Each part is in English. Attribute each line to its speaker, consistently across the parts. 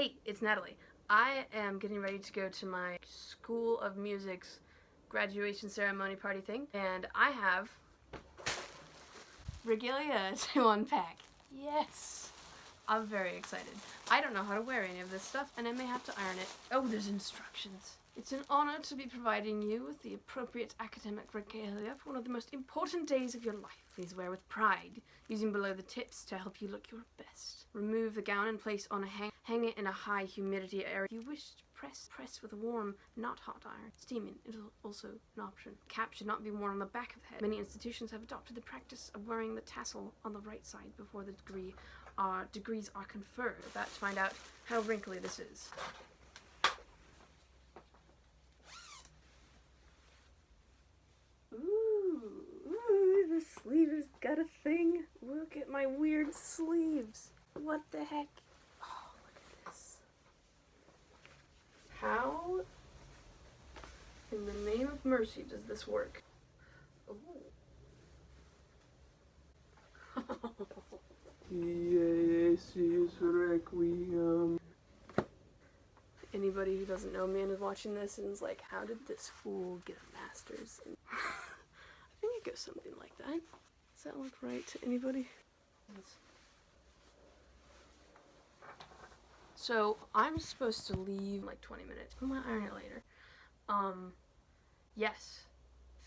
Speaker 1: Hey, it's Natalie. I am getting ready to go to my School of Music's graduation ceremony party thing, and I have Regalia to unpack. Yes! I'm very excited. I don't know how to wear any of this stuff, and I may have to iron it. Oh, there's instructions. It's an honor to be providing you with the appropriate academic regalia for one of the most important days of your life. Please wear with pride, using below the tips to help you look your best. Remove the gown and place on a hang it in a high humidity area. If you wish to press with a warm, not hot iron. Steaming is also an option. Cap should not be worn on the back of the head. Many institutions have adopted the practice of wearing the tassel on the right side before the degrees are conferred. About to find out how wrinkly this is. Ooh, the sleeve has got a thing. Look at my weird sleeves. What the heck? Oh, look at this. How in the name of mercy does this work? Ooh.
Speaker 2: Yes, is Requiem.
Speaker 1: Anybody who doesn't know me and is watching this and is like, how did this fool get a master's? I think it goes something like that. Does that look right to anybody? Yes. So I'm supposed to leave in like 20 minutes. I'm gonna iron it later. Yes,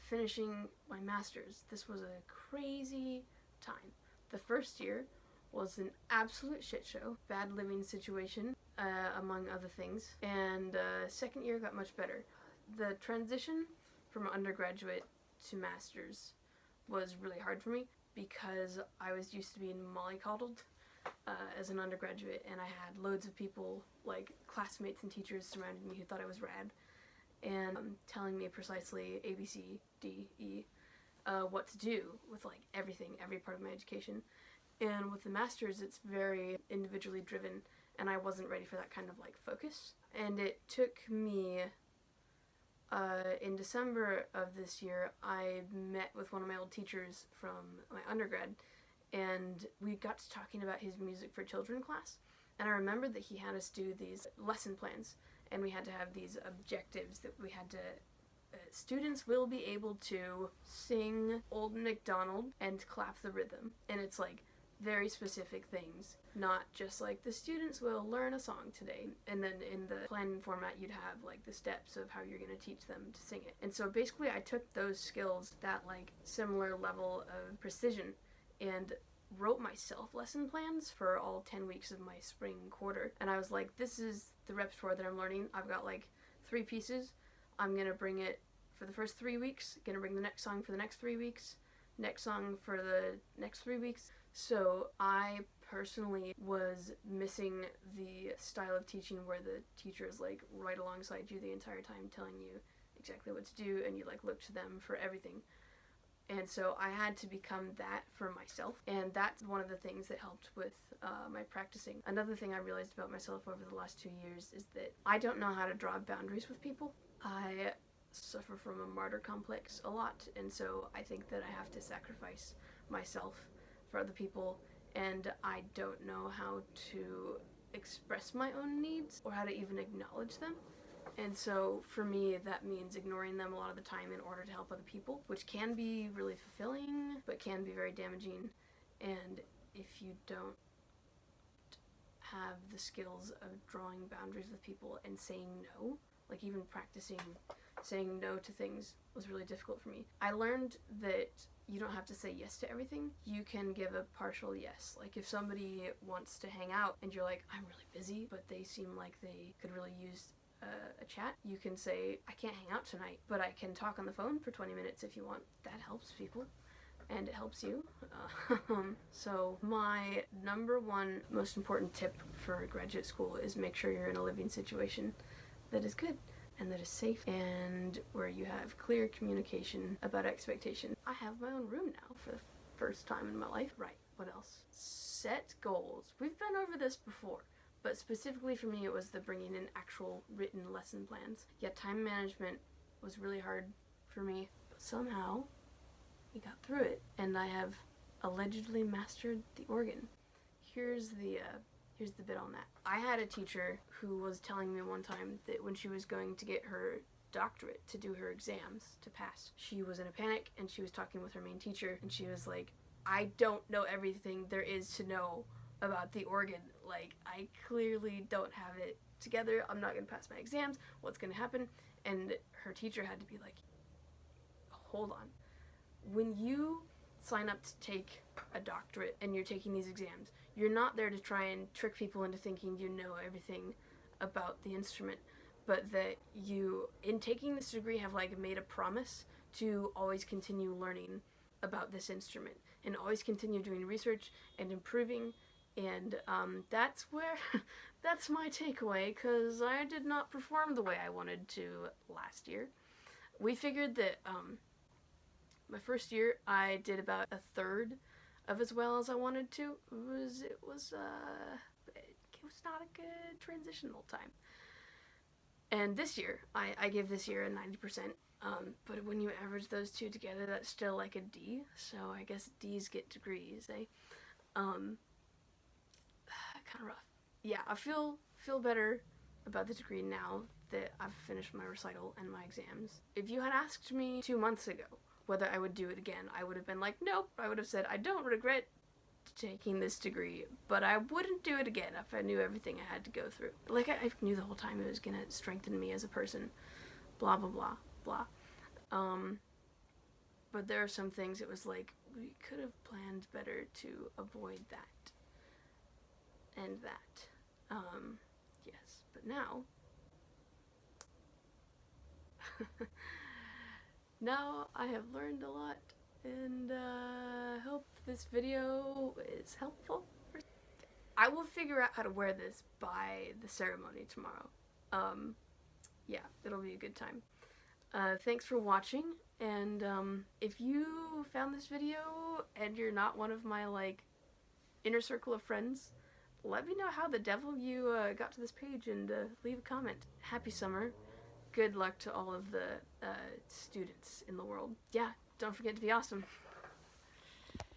Speaker 1: finishing my master's. This was a crazy time. The first year was an absolute shit show, bad living situation, among other things, and second year got much better. The transition from undergraduate to master's was really hard for me because I was used to being mollycoddled as an undergraduate, and I had loads of people, like classmates and teachers surrounding me who thought I was rad and telling me precisely A, B, C, D, E, what to do with like everything, every part of my education. And with the master's, it's very individually driven, and I wasn't ready for that kind of like focus. And it took me, in December of this year, I met with one of my old teachers from my undergrad, and we got to talking about his music for children class. And I remember that he had us do these lesson plans, and we had to have these objectives that we had to students will be able to sing Old MacDonald and clap the rhythm. And it's like very specific things, not just like the students will learn a song today, and then in the planning format you'd have like the steps of how you're going to teach them to sing it. And so basically I took those skills, that like similar level of precision, and wrote myself lesson plans for all 10 weeks of my spring quarter. And I was like, this is the repertoire that I'm learning. I've got like 3 pieces. I'm gonna bring it for the first 3 weeks, gonna bring the next song for the next 3 weeks, next song for the next 3 weeks. So I personally was missing the style of teaching where the teacher is like right alongside you the entire time telling you exactly what to do, and you like look to them for everything. And so I had to become that for myself, and that's one of the things that helped with my practicing. Another thing I realized about myself over the last 2 years is that I don't know how to draw boundaries with people. I suffer from a martyr complex a lot, and so I think that I have to sacrifice myself for other people, and I don't know how to express my own needs or how to even acknowledge them. And so for me, that means ignoring them a lot of the time in order to help other people, which can be really fulfilling, but can be very damaging. And if you don't have the skills of drawing boundaries with people and saying no, like even practicing saying no to things was really difficult for me. I learned that you don't have to say yes to everything. You can give a partial yes. Like if somebody wants to hang out and you're like, I'm really busy, but they seem like they could really use a chat, you can say, I can't hang out tonight, but I can talk on the phone for 20 minutes if you want. That helps people, and it helps you. So my number one most important tip for graduate school is make sure you're in a living situation that is good and that is safe and where you have clear communication about expectations. I have my own room now for the first time in my life. Right, what else? Set goals. We've been over this before, but specifically for me it was the bringing in actual written lesson plans. Yet time management was really hard for me, but somehow we got through it, and I have allegedly mastered the organ. Here's the here's the bit on that. I had a teacher who was telling me one time that when she was going to get her doctorate to do her exams to pass, she was in a panic and she was talking with her main teacher and she was like, I don't know everything there is to know about the organ. Like, I clearly don't have it together. I'm not going to pass my exams. What's going to happen? And her teacher had to be like, hold on. When you sign up to take a doctorate and you're taking these exams, you're not there to try and trick people into thinking you know everything about the instrument, but that you, in taking this degree, have like made a promise to always continue learning about this instrument and always continue doing research and improving. And that's where, that's my takeaway, because I did not perform the way I wanted to last year. We figured that my first year I did about a third of as well as I wanted to. It was not a good transitional time. And this year, I give this year a 90%. But when you average those two together, that's still like a D. So I guess D's get degrees, eh? Kind of rough. Yeah, I feel better about the degree now that I've finished my recital and my exams. If you had asked me 2 months ago whether I would do it again, I would have been like, nope. I would have said, I don't regret taking this degree, but I wouldn't do it again if I knew everything I had to go through. Like, I knew the whole time it was going to strengthen me as a person, blah, blah, blah, blah. But there are some things it was like, we could have planned better to avoid that and that. Yes, but now, now I have learned a lot, and hope this video is helpful. I will figure out how to wear this by the ceremony tomorrow. Yeah, it'll be a good time. Thanks for watching, and if you found this video and you're not one of my like inner circle of friends, let me know how the devil you got to this page and leave a comment. Happy summer. Good luck to all of the students in the world. Yeah, don't forget to be awesome.